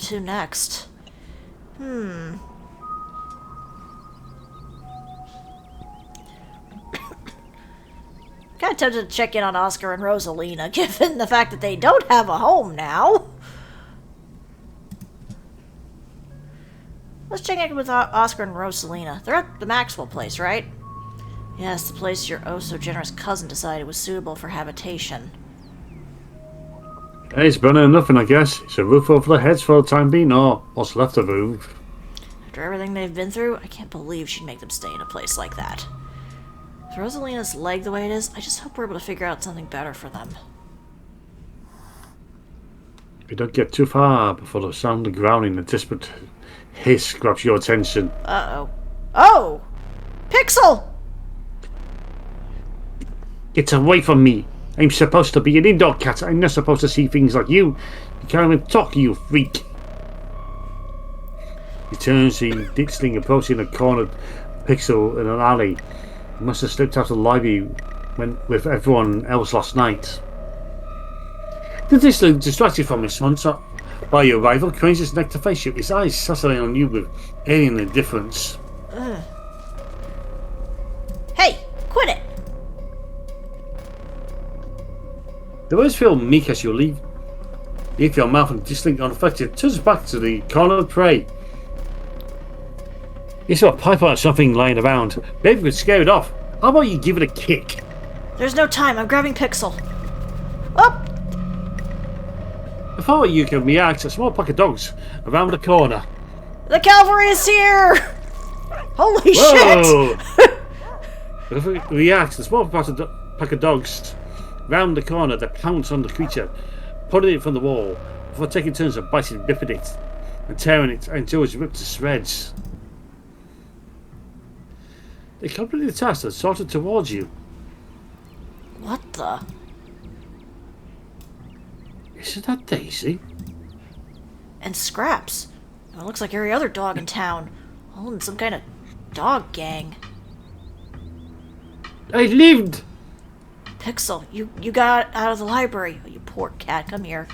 to next? Kinda tempted to check in on Oscar and Rosalina, given the fact that they don't have a home now. Let's check in with Oscar and Rosalina. They're at the Maxwell place, right? Yes, the place your oh-so-generous cousin decided was suitable for habitation. Hey, it's better than nothing, I guess. It's a roof over their heads for the time being, or what's left of the roof. After everything they've been through, I can't believe she'd make them stay in a place like that. With Rosalina's leg the way it is, I just hope we're able to figure out something better for them. You don't get too far before the sound of growling and disparate hiss grabs your attention. Uh-oh. Oh! Pixel! Get away from me! I'm supposed to be an indoor cat. I'm not supposed to see things like you. You can't even talk, you freak. He turns, the ditchling approaching a cornered Pixel in an alley. He must have slipped out of the library with everyone else last night. The ditchling distracted from his sponsor by your rival, cranes his neck to face you, his eyes settling on you with alien indifference. Hey, quit it! The words feel meek as you leave your mouth and distinct unaffected, turns back to the cornered prey. You saw a pipe or something lying around. Maybe we could scare it off. How about you give it a kick? There's no time, I'm grabbing Pixel. Up! Before you can react, a small pack of dogs around the corner. The cavalry is here! Holy Whoa! shit! Before you react, a small pack of dogs round the corner that pounce on the creature, pulling it from the wall, before taking turns of biting, ripping it, and tearing it until it's ripped to shreds. They completed the task and sorted towards you. What the? Isn't that Daisy? And Scraps. It looks like every other dog in town. All in some kind of dog gang. I lived! Pixel, you got out of the library. Oh, you poor cat, come here.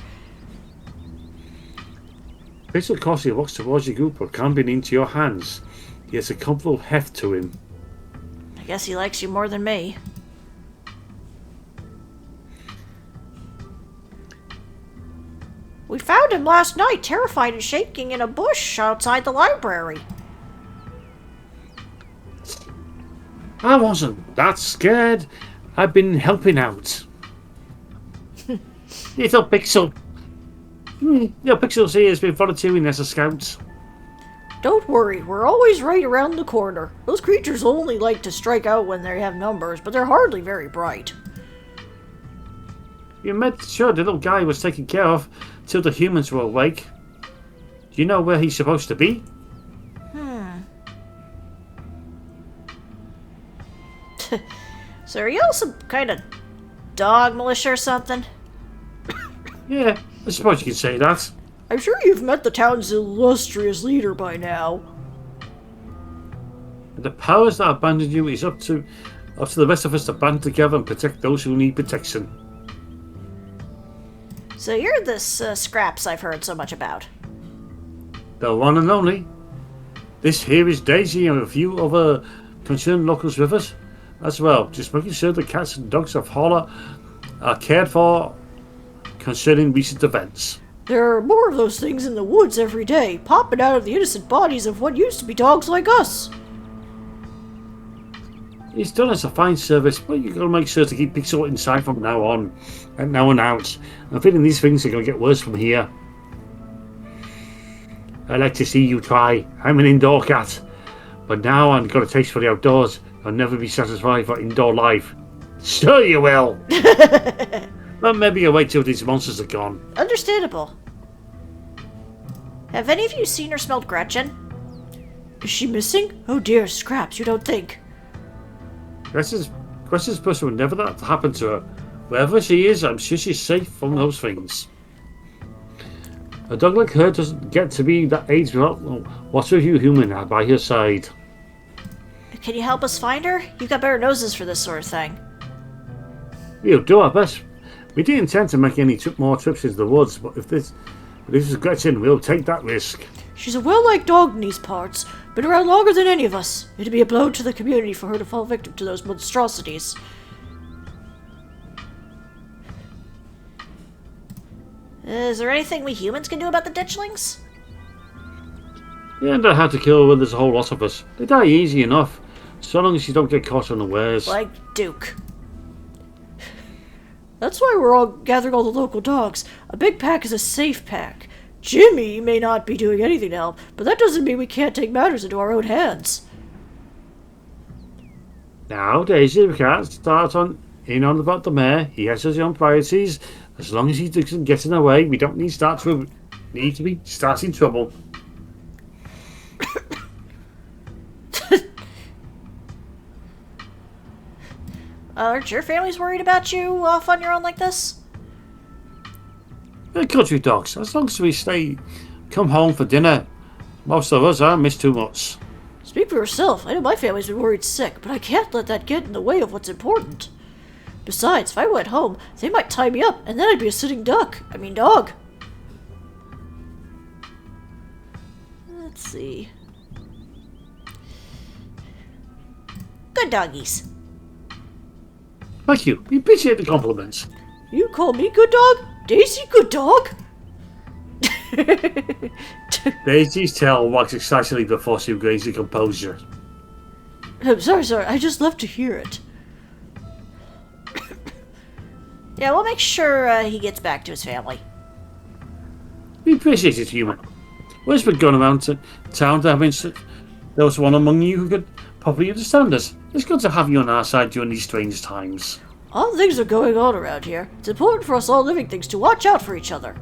Pixel cautiously walks towards your group, but clambering into your hands. He has a comfortable heft to him. I guess he likes you more than me. We found him last night, terrified and shaking in a bush outside the library. I wasn't that scared. I've been helping out. Little Pixel. Little Pixel's here has been volunteering as a scout. Don't worry, we're always right around the corner. Those creatures only like to strike out when they have numbers, but they're hardly very bright. You made sure the little guy was taken care of till the humans were awake. Do you know where he's supposed to be? So are you all some kind of dog militia or something? Yeah, I suppose you could say that. I'm sure you've met the town's illustrious leader by now. And the powers that abandoned you is up to the rest of us to band together and protect those who need protection. So you're this Scraps I've heard so much about. The one and only. This here is Daisy and a few other concerned locals with us as well, just making sure the cats and dogs of Holler are cared for concerning recent events. There are more of those things in the woods every day, popping out of the innocent bodies of what used to be dogs like us. He's done us a fine service, but you've got to make sure to keep Pixel inside from now on, and now and out. I'm feeling these things are going to get worse from here. I like to see you try. I'm an indoor cat, but now I've got a taste for the outdoors. I'll never be satisfied for indoor life. Sure you will! But maybe you'll wait till these monsters are gone. Understandable. Have any of you seen or smelled Gretchen? Is she missing? Oh dear, Scraps, you don't think. Gretchen's person would never let that happen to her. Wherever she is, I'm sure she's safe from those things. A dog like her doesn't get to be that age without what's with you human by her side. Can you help us find her? You've got better noses for this sort of thing. We'll do our best. We didn't intend to make any more trips into the woods, but This is Gretchen. We'll take that risk. She's a well-liked dog in these parts. Been around longer than any of us. It'd be a blow to the community for her to fall victim to those monstrosities. Is there anything we humans can do about the ditchlings? You don't have to kill her when there's a whole lot of us. They die easy enough, so long as you don't get caught unawares. Like Duke. That's why we're all gathering all the local dogs. A big pack is a safe pack. Jimmy may not be doing anything to help, but that doesn't mean we can't take matters into our own hands. Now, Daisy, we can't start on about the mayor. He has his own priorities. As long as he doesn't get in our way, we don't need to be starting trouble. Aren't your families worried about you off on your own like this? They're country dogs. As long as we come home for dinner, most of us aren't miss too much. Speak for yourself. I know my family's been worried sick, but I can't let that get in the way of what's important. Besides, if I went home, they might tie me up, and then I'd be a sitting dog. Let's see. Good doggies. Thank you. We appreciate the compliments. You call me good dog? Daisy good dog? Daisy's tail wags excitedly before she regains her composure. I'm sorry. I just love to hear it. Yeah, we'll make sure he gets back to his family. We appreciate it, human. Where's been going around town to having there was one among you who could properly understand us. It's good to have you on our side during these strange times. All things are going on around here. It's important for us all living things to watch out for each other.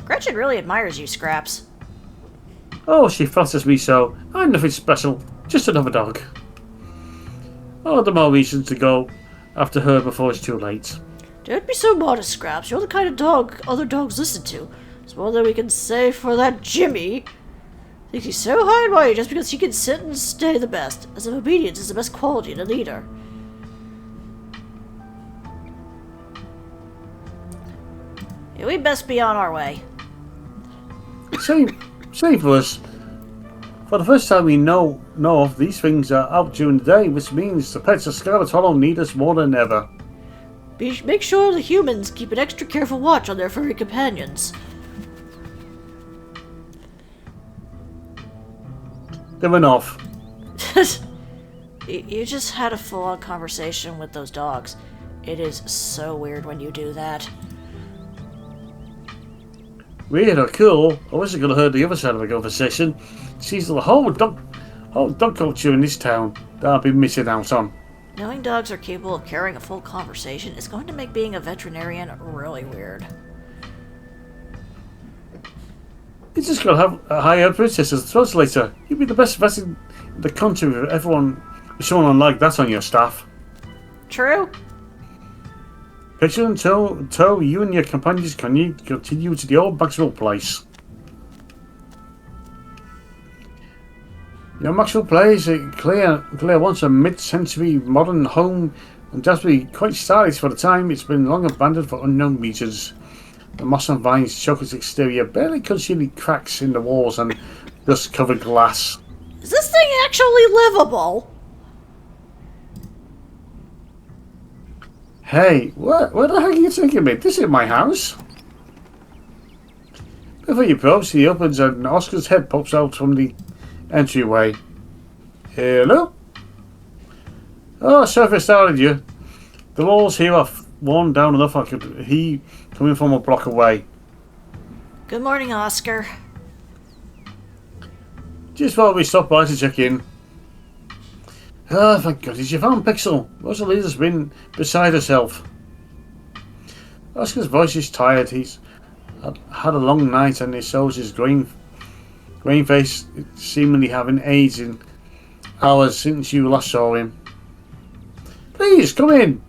Gretchen really admires you, Scraps. Oh, she flatters me so. I'm nothing special. Just another dog. Oh, the more reason to go after her before it's too late. Don't be so modest, Scraps. You're the kind of dog other dogs listen to. It's more than we can say for that Jimmy. Thinks he's so high and mighty just because he can sit and stay the best, as if obedience is the best quality in a leader. Yeah, we best be on our way. Same for us. For the first time we know of, these things are out during the day, which means the pets of Scarlet Hollow need us more than ever. Make sure the humans keep an extra careful watch on their furry companions. They went off. You just had a full-on conversation with those dogs. It is so weird when you do that. Weird or cool, I wasn't going to hear the other side of the conversation. Sees the whole dog culture in this town that I've been missing out on. Knowing dogs are capable of carrying a full conversation is going to make being a veterinarian really weird. You just got to have a higher princess as a translator. You'd be the best vet in the country with someone like that on your staff. True. Picture until you and your companions can continue to the old Maxwell place. Your Maxwell place, Claire wants a mid-century modern home and has to be quite stylish for the time. It's been long abandoned for unknown reasons. The moss and vines choke its exterior, barely concealing cracks in the walls and dust-covered glass. Is this thing actually livable? Hey, where the heck are you taking me? This is my house. Before you approach, he opens and Oscar's head pops out from the entryway. Hello? Oh, sorry if I started you. The walls here are worn down enough I could hear coming from a block away. Good morning, Oscar. Just while we stop by to check in. Oh, thank goodness you found Pixel. Rosalina's been beside herself. Oscar's voice is tired. He's had a long night and he shows his green face seemingly having aged in hours since you last saw him. Please, come in.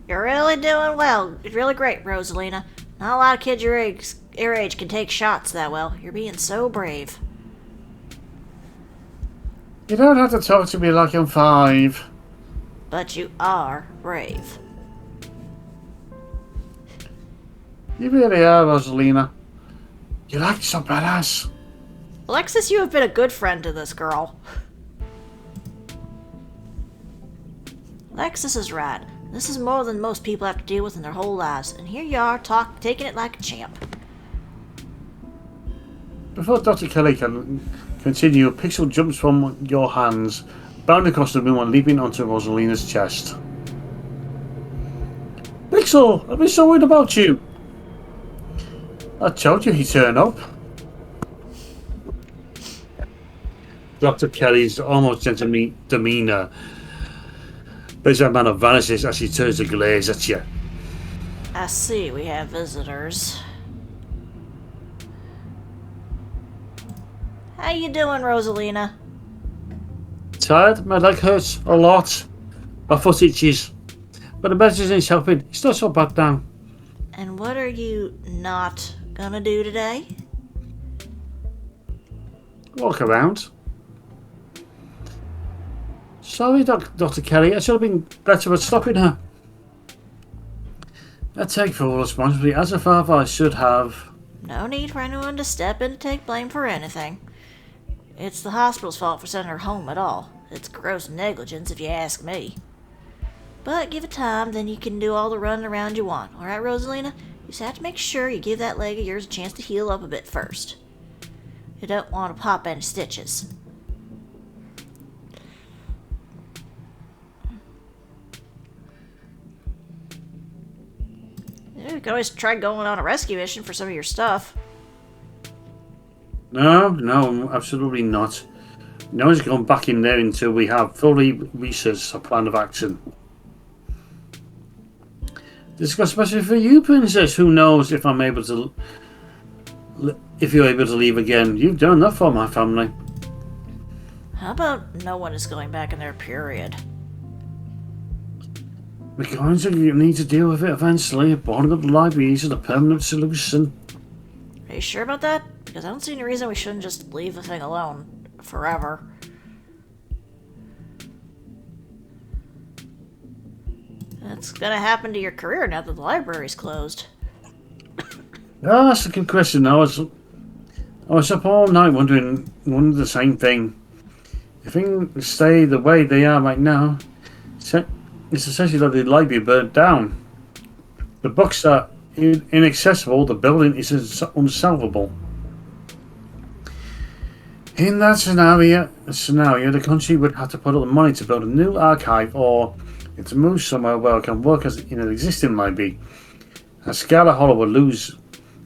You're really doing well. It's really great, Rosalina. Not a lot of kids your age can take shots that well. You're being so brave. You don't have to talk to me like I'm 5. But you are brave. You really are, Rosalina. You're like so badass. Alexis, you have been a good friend to this girl. Alexis is right. This is more than most people have to deal with in their whole lives, and here you are, taking it like a champ. Before Dr. Kelly can continue, Pixel jumps from your hands, bounding across the room and leaping onto Rosalina's chest. Pixel, I've been so worried about you. I told you he'd turn up. Dr. Kelly's almost gentle demeanour, but that man vanishes as he turns to glaze at you. I see we have visitors. How you doing, Rosalina? Tired? My leg hurts a lot. My foot itches. But the medicine's helping. It's not so bad now. And what are you not gonna do today? Walk around. Sorry, Dr. Kelly. I should have been better at stopping her. I take full responsibility. As a father, I should have. No need for anyone to step in to take blame for anything. It's the hospital's fault for sending her home at all. It's gross negligence if you ask me. But give it time, then you can do all the running around you want. Alright, Rosalina? You just have to make sure you give that leg of yours a chance to heal up a bit first. You don't want to pop any stitches. You can always try going on a rescue mission for some of your stuff. No, absolutely not. No one's going back in there until we have fully researched a plan of action. This got especially for you, Princess. Who knows if I'm able to... If you're able to leave again. You've done enough for my family. How about no one is going back in there, period? We're going to need to deal with it eventually. Boarding up the library is a permanent solution. Are you sure about that? Because I don't see any reason we shouldn't just leave the thing alone forever. That's gonna happen to your career now that the library's closed. Oh, that's a good question. I was up all night wondering the same thing. If things stay the way they are right now, it's essentially like the library burnt down. The books are inaccessible. The building is unsalvable. In that scenario, the country would have to put up the money to build a new archive, or to move somewhere where it can work as in an existing library. And Scarlet Hollow would lose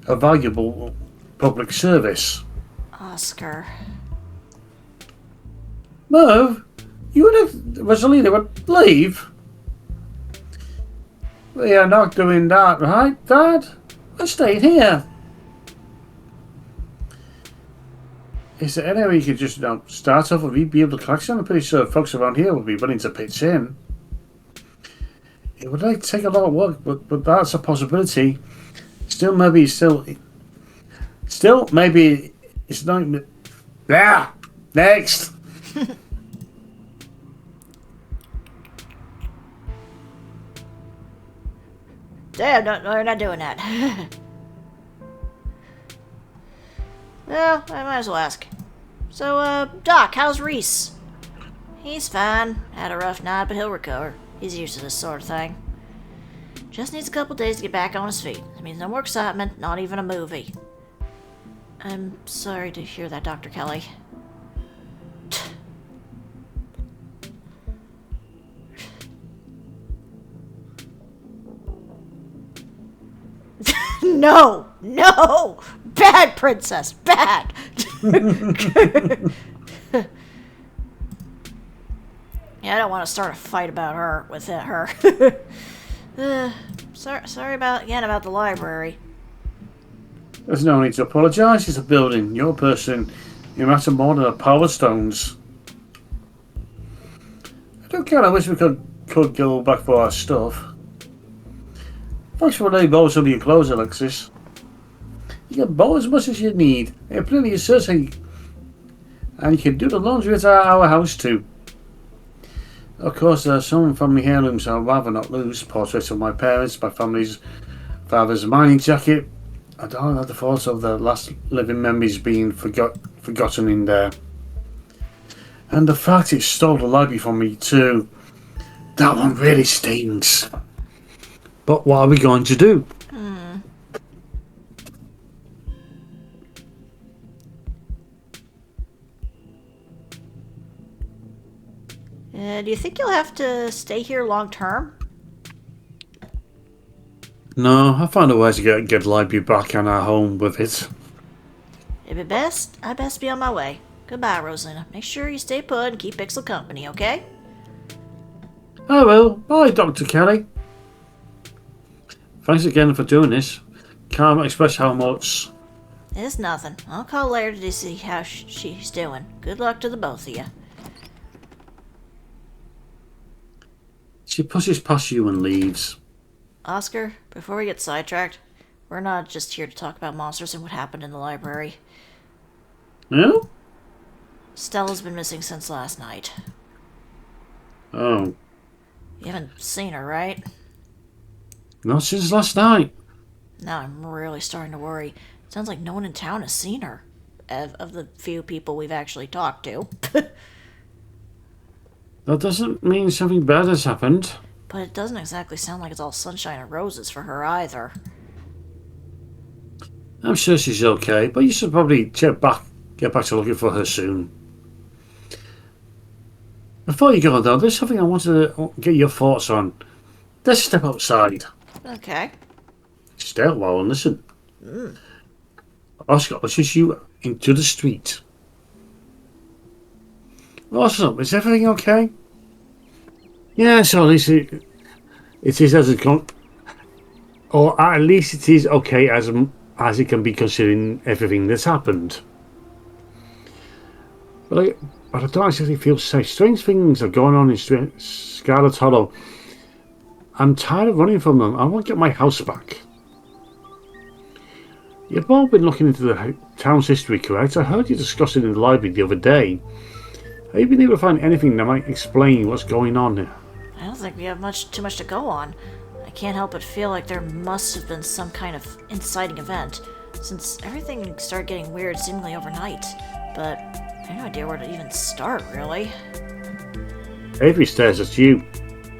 a valuable public service. Oscar. Merv, you and Rosalina would leave? We are not doing that, right, Dad? We're staying here. Is there any way you could just start off and rebuild the collection? I'm pretty sure folks around here will be willing to pitch in. It would take a lot of work, but that's a possibility. Still, maybe it's not. Yeah. Next. Damn, no, you're not doing that. Well, I might as well ask. So, Doc, how's Reese? He's fine. Had a rough night, but he'll recover. He's used to this sort of thing. Just needs a couple days to get back on his feet. That means no more excitement, not even a movie. I'm sorry to hear that, Dr. Kelly. No! Bad, princess! Bad! Yeah, I don't want to start a fight about her with her. Sorry about the library. There's no need to apologise. It's a building. Your person, you matter more than the power stones. I don't care. I wish we could go back for our stuff. Thanks for letting borrow some of your clothes, Alexis. You can borrow as much as you need. I have plenty of shirts And you can do the laundry at our house too. Of course, there are some family heirlooms I'd rather not lose. Portraits of my parents, my family's father's mining jacket. I don't like the thoughts of the last living memories being forgotten in there. And the fact it stole the library from me too. That one really stings. But what are we going to do? Do you think you'll have to stay here long term? No, I'll find a way to get the library back on our home with it. It'd be best. I best be on my way. Goodbye, Rosalina. Make sure you stay put and keep Pixel company, okay? I will. Bye, Dr. Kelly. Thanks again for doing this. Can't express how much. It's nothing. I'll call later to see how she's doing. Good luck to the both of you. She pushes past you and leaves. Oscar, before we get sidetracked, we're not just here to talk about monsters and what happened in the library. No? Stella's been missing since last night. Oh. You haven't seen her, right? Not since last night. Now I'm really starting to worry. It sounds like no one in town has seen her. Of the few people we've actually talked to. That doesn't mean something bad has happened. But it doesn't exactly sound like it's all sunshine and roses for her either. I'm sure she's okay, but you should probably get back to looking for her soon. Before you go though, there's something I wanted to get your thoughts on. Let's step outside. Okay. Stay out while and listen. Oscar ushers you into the street. Awesome, is everything okay? Yeah, so at least it is as it can, or at least it is okay as it can be considering everything that's happened. But I don't exactly feel safe. Strange things are going on in Scarlet Hollow. I'm tired of running from them. I want to get my house back. You've both been looking into the town's history, correct? I heard you discussing in the library the other day. Have you been able to find anything that might explain what's going on here? I don't think we have too much to go on. I can't help but feel like there must have been some kind of inciting event, since everything started getting weird seemingly overnight. But I have no idea where to even start, really. Avery stares at you.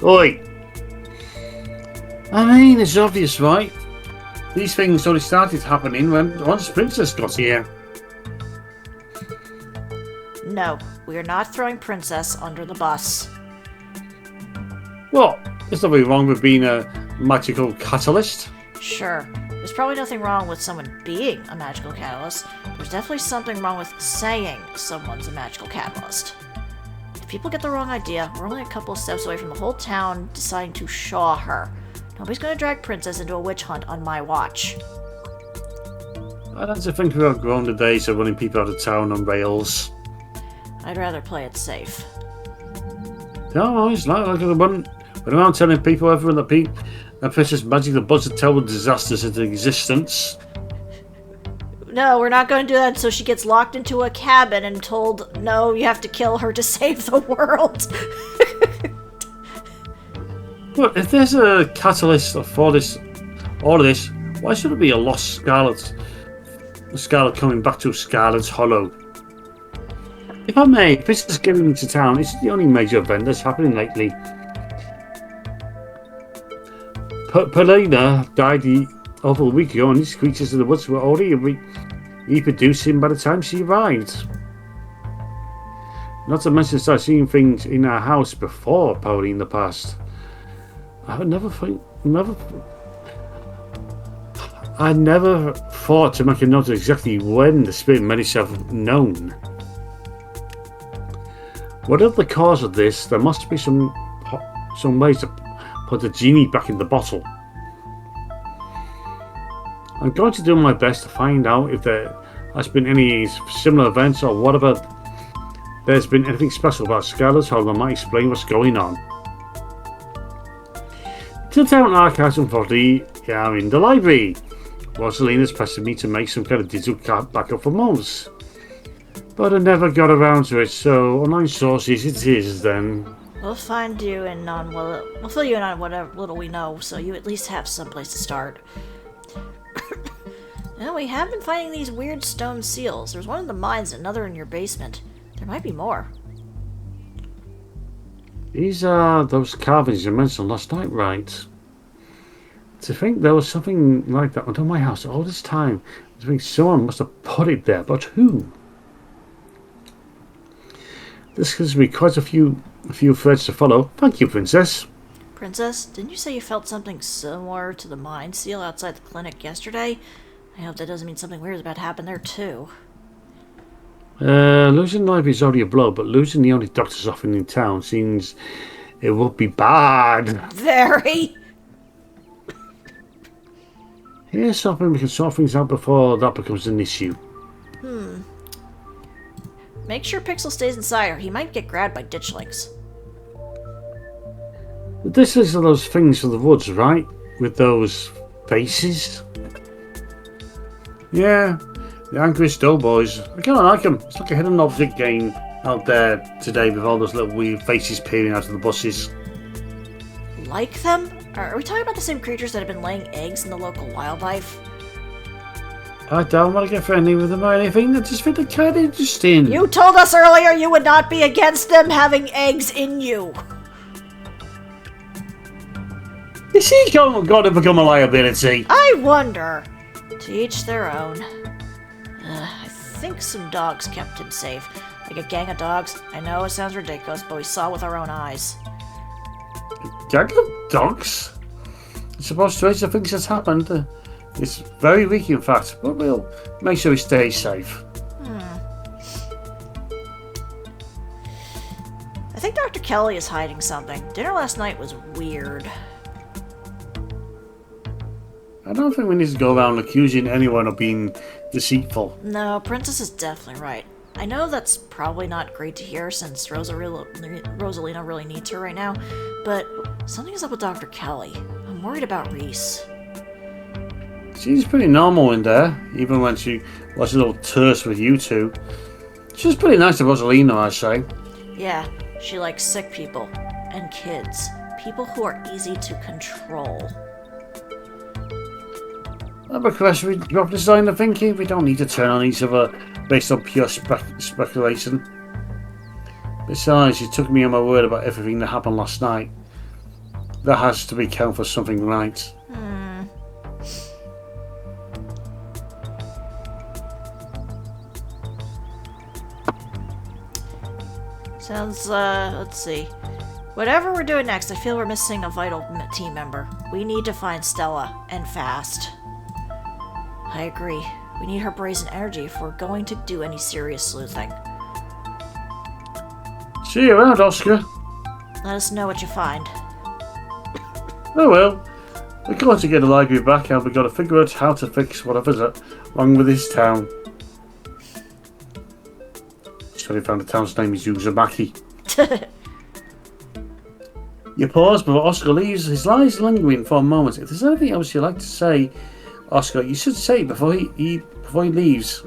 Oi! I mean, it's obvious, right? These things only started happening once Princess got here. No, we are not throwing Princess under the bus. What? There's nothing wrong with being a magical catalyst. Sure, there's probably nothing wrong with someone being a magical catalyst. There's definitely something wrong with saying someone's a magical catalyst. If people get the wrong idea, we're only a couple of steps away from the whole town deciding to shaw her. Nobody's gonna drag Princess into a witch hunt on my watch. I like to think we've outgrown the days of running people out of town on rails. I'd rather play it safe. No, it's not like I wouldn't. But around telling people everyone that Princess Magic the Buzz to tell the disasters into existence. No, we're not going to do that so she gets locked into a cabin and told, no, you have to kill her to save the world. But if there's a catalyst for all of this, why should it be a lost Scarlet coming back to Scarlet Hollow? If I may, Princess getting into town is the only major event that's happening lately. Polina died over a week ago, and these creatures in the woods were already reproducing by the time she arrived. Not to mention, start seeing things in our house before Polly in the past. I never thought to make a note of exactly when the spirit made itself known. Whatever the cause of this, there must be some ways to put the genie back in the bottle. I'm going to do my best to find out if there has been any similar events or whatever. There's been anything special about Scarlet Hollow that might explain what's going on. To the town archives, unfortunately, I'm in the library. Rosalina's pressing me to make some kind of digital backup for months. But I never got around to it, so online sources it is then. We'll find you in on we'll fill you in on whatever little we know, so you at least have someplace to start. Well, we have been finding these weird stone seals. There's one in the mines, another in your basement. There might be more. These are those carvings you mentioned last night, right? To think there was something like that under my house all this time. I think someone must have put it there, but who? This gives me quite a few threads to follow. Thank you, Princess. Princess, didn't you say you felt something similar to the mine seal outside the clinic yesterday? I hope that doesn't mean something weird is about to happen there, too. Losing the library is already a blow, but losing the only doctor's office in town seems it would be bad. Very! Here's something we can sort things out before that becomes an issue. Make sure Pixel stays inside or he might get grabbed by ditchlings. This is those things from the woods, right? With those faces? Yeah, the angriest doughboys. I kind of like them. It's like a hidden object game out there today with all those little weird faces peering out of the buses. Like them? Are we talking about the same creatures that have been laying eggs in the local wildlife? I don't want to get friendly with them or anything. I just think they're kind of interesting. You told us earlier you would not be against them having eggs in you. Is he going to become a liability? I wonder. To each their own. I think some dogs kept him safe. Like a gang of dogs. I know it sounds ridiculous, but we saw with our own eyes. Gang of dogs? I suppose stranger things has happened. It's very weak, in fact, but we'll make sure he stays safe. I think Dr. Kelly is hiding something. Dinner last night was weird. I don't think we need to go around accusing anyone of being deceitful. No, Princess is definitely right. I know that's probably not great to hear since Rosalina really needs her right now, but something is up with Dr. Kelly. I'm worried about Reese. She's pretty normal in there, even when she was a little terse with you two. She's pretty nice to Rosalina, I say. Yeah, she likes sick people. And kids. People who are easy to control. But Chris, we drop this line of thinking. We don't need to turn on each other based on pure speculation. Besides, you took me on my word about everything that happened last night. That has to be count for something, right? Sounds, let's see. Whatever we're doing next, I feel we're missing a vital team member. We need to find Stella, and fast. I agree. We need her brazen energy if we're going to do any serious sleuthing. See you around, Oscar. Let us know what you find. Oh well. We've got to get the library back and we've got to figure out how to fix whatever's wrong with this town. Sorry, I found the town's name is Uzumaki. You pause before Oscar leaves, his eyes lingering for a moment. If there's anything else you'd like to say, Oscar, you should say it before he leaves.